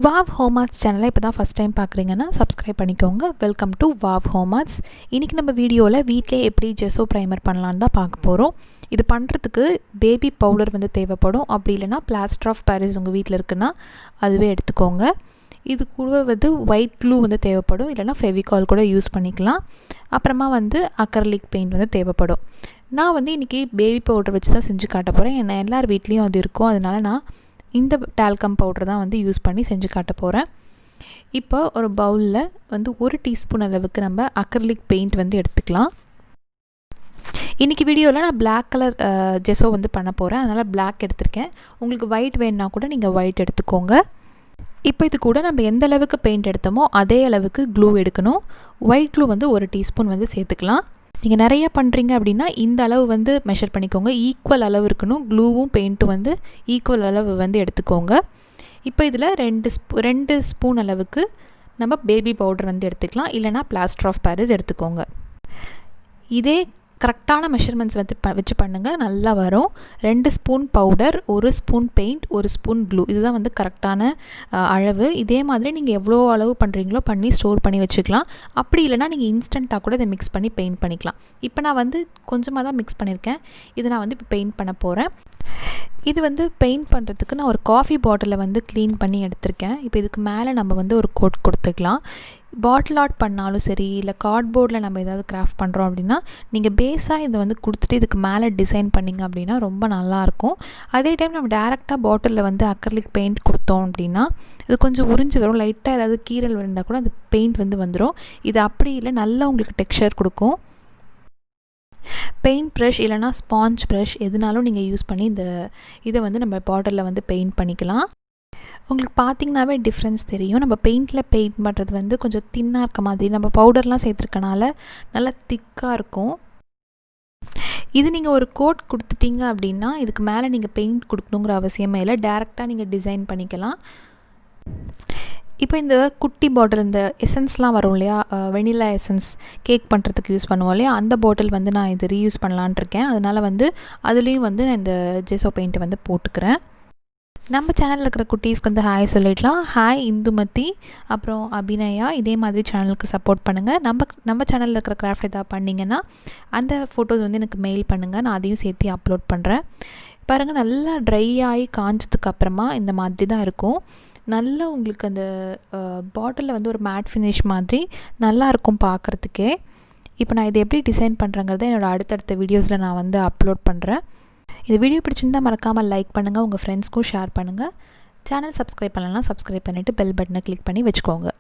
Wow home arts சேனலை இப்போ தான் ஃபஸ்ட் டைம் பார்க்குறீங்கன்னா சப்ஸ்கிரைப் பண்ணிக்கோங்க. Welcome to wow home arts. இன்றைக்கி நம்ம வீடியோவில் வீட்டிலே எப்படி ஜெஸோ ப்ரைமர் பண்ணலான்னு தான் பார்க்க போகிறோம். இது பண்ணுறதுக்கு பேபி பவுடர் வந்து தேவைப்படும். அப்படி இல்லைனா பிளாஸ்டர் ஆஃப் பாரிஸ் உங்கள் வீட்டில் இருக்குன்னா அதுவே எடுத்துக்கோங்க. இது கூட வந்து ஒயிட் க்ளூ வந்து தேவைப்படும், இல்லைனா ஃபெவிகால் கூட யூஸ் பண்ணிக்கலாம். அப்புறமா வந்து அக்ரலிக் பெயிண்ட் வந்து தேவைப்படும். நான் வந்து இன்றைக்கி பேபி பவுடர் வச்சு தான் செஞ்சு காட்ட போகிறேன். ஏன்னா எல்லார் வீட்லேயும் அது இருக்கும். அதனால் நான் இந்த டால்கம் பவுடர் தான் வந்து யூஸ் பண்ணி செஞ்சு காட்ட போகிறேன். இப்போ ஒரு பவுலில் வந்து 1 டீஸ்பூன் அளவுக்கு நம்ம அக்ரலிக் பெயிண்ட் வந்து எடுத்துக்கலாம். இன்றைக்கி வீடியோவில் நான் பிளாக் கலர் ஜெஸோ வந்து பண்ண போகிறேன். அதனால் பிளாக் எடுத்திருக்கேன். உங்களுக்கு ஒயிட் வேணுன்னா கூட நீங்கள் ஒயிட் எடுத்துக்கோங்க. இப்போ இது கூட நம்ம எந்த அளவுக்கு பெயிண்ட் எடுத்தோமோ அதே அளவுக்கு க்ளூ எடுக்கணும். ஒயிட் க்ளூ வந்து 1 டீஸ்பூன் வந்து சேர்த்துக்கலாம். நீங்கள் நிறைய பண்ணுறீங்க அப்படின்னா இந்த அளவு வந்து மெஷர் பண்ணிக்கோங்க. ஈக்குவல் அளவு இருக்கணும். க்ளூவும் பெயிண்ட்டும் வந்து ஈக்குவல் அளவு வந்து எடுத்துக்கோங்க. இப்போ இதில் 2 ஸ்பூன் அளவுக்கு நம்ம பேபி பவுடர் வந்து எடுத்துக்கலாம், இல்லைனா பிளாஸ்டர் ஆஃப் பாரிஸ் எடுத்துக்கோங்க. இதே கரெக்டான மெஷர்மெண்ட்ஸ் வந்து வச்சு பண்ணுங்கள், நல்லா வரும். 2 spoon powder, 1 spoon paint, 1 spoon glue, இதுதான் வந்து கரெக்டான அளவு. இதே மாதிரி நீங்கள் எவ்வளோ அளவு பண்ணுறீங்களோ பண்ணி ஸ்டோர் பண்ணி வச்சுக்கலாம். அப்படி இல்லைனா நீங்கள் இன்ஸ்டண்ட்டாக கூட இதை மிக்ஸ் பண்ணி பெயிண்ட் பண்ணிக்கலாம். இப்போ நான் வந்து கொஞ்சமாக தான் மிக்ஸ் பண்ணியிருக்கேன். இதை நான் வந்து இப்போ பெயிண்ட் பண்ண போகிறேன். இது வந்து பெயிண்ட் பண்ணுறதுக்கு நான் ஒரு காஃபி பாட்டிலை வந்து க்ளீன் பண்ணி எடுத்திருக்கேன். இப்போ இதுக்கு மேலே நம்ம வந்து ஒரு கோட் கொடுத்துக்கலாம். பாட்டில் ஆர்ட் பண்ணாலும் சரி, இல்லை கார்ட்போர்டில் நம்ம ஏதாவது கிராஃப்ட் பண்ணுறோம் அப்படின்னா நீங்கள் பேஸாக இதை வந்து கொடுத்துட்டு இதுக்கு மேலே டிசைன் பண்ணிங்க அப்படின்னா ரொம்ப நல்லாயிருக்கும். அதே டைம் நம்ம டேரெக்டாக பாட்டிலில் வந்து அக்ரலிக் பெயிண்ட் கொடுத்தோம் அப்படின்னா இது கொஞ்சம் உறிஞ்சி வரும். லைட்டாக ஏதாவது கீறல் விழுந்தால் கூட அந்த பெயிண்ட் வந்து வந்துடும். இது அப்படி இல்லை, நல்லா உங்களுக்கு டெக்ஸ்சர் கொடுக்கும். பெயிண்ட் ப்ரஷ் இல்லைனா ஸ்பாஞ்ச் ப்ரஷ் எதுனாலும் நீங்கள் யூஸ் பண்ணி இதை வந்து நம்ம பாட்டிலில் வந்து பெயிண்ட் பண்ணிக்கலாம். உங்களுக்கு பார்த்திங்கனாவே டிஃப்ரென்ஸ் தெரியும். நம்ம பெயிண்டில் பெயிண்ட் பண்ணுறது வந்து கொஞ்சம் தின்னாக இருக்க மாதிரி, நம்ம பவுடர்லாம் சேர்த்துருக்கனால நல்லா திக்காக இருக்கும். இது நீங்கள் ஒரு கோட் கொடுத்துட்டீங்க அப்படின்னா இதுக்கு மேலே நீங்கள் பெயிண்ட் கொடுக்கணுங்கிற அவசியமே இல்லை. டேரெக்டாக நீங்கள் டிசைன் பண்ணிக்கலாம். இப்போ இந்த குட்டி பாட்டில், இந்த எசன்ஸ்லாம் வரும் இல்லையா, வெனிலா எசன்ஸ் கேக் பண்ணுறதுக்கு யூஸ் பண்ணுவோம் இல்லையா, அந்த பாட்டில் வந்து நான் இது ரீயூஸ் பண்ணலான் இருக்கேன். அதனால் வந்து அதுலேயும் வந்து நான் இந்த ஜெஸோ பெயிண்ட்டை வந்து போட்டுக்கிறேன். நம்ம சேனலில் இருக்கிற குட்டீஸ்க்கு வந்து ஹாய் சொல்லிடலாம். ஹாய் இந்துமதி, அப்புறம் அபிநயா. இதே மாதிரி சேனலுக்கு சப்போர்ட் பண்ணுங்கள். நம்ம சேனலில் இருக்கிற கிராஃப்ட் எதாவது பண்ணிங்கன்னா அந்த ஃபோட்டோஸ் வந்து எனக்கு மெயில் பண்ணுங்கள், நான் அதையும் சேர்த்து அப்லோட் பண்ணுறேன். பாருங்கள், நல்லா ட்ரை ஆகி காஞ்சதுக்கு அப்புறமா இந்த மாதிரி தான் இருக்கும். நல்லா உங்களுக்கு அந்த பாட்டிலில் வந்து ஒரு மேட் ஃபினிஷ் மாதிரி நல்லாயிருக்கும் பார்க்குறதுக்கே. இப்போ நான் இதை எப்படி டிசைன் பண்ணுறேங்கிறத என்னோடய அடுத்தடுத்த வீடியோஸில் நான் வந்து அப்லோட் பண்ணுறேன். இந்த வீடியோ பிடிச்சிருந்தால் மறக்காமல் லைக் பண்ணுங்கள், உங்கள் ஃப்ரெண்ட்ஸ்க்கும் ஷேர் பண்ணுங்கள். சேனல் சப்ஸ்கிரைப் பண்ணலாம், சப்ஸ்கிரைப் பண்ணிவிட்டு பெல் பட்டனை கிளிக் பண்ணி வச்சுக்கோங்க.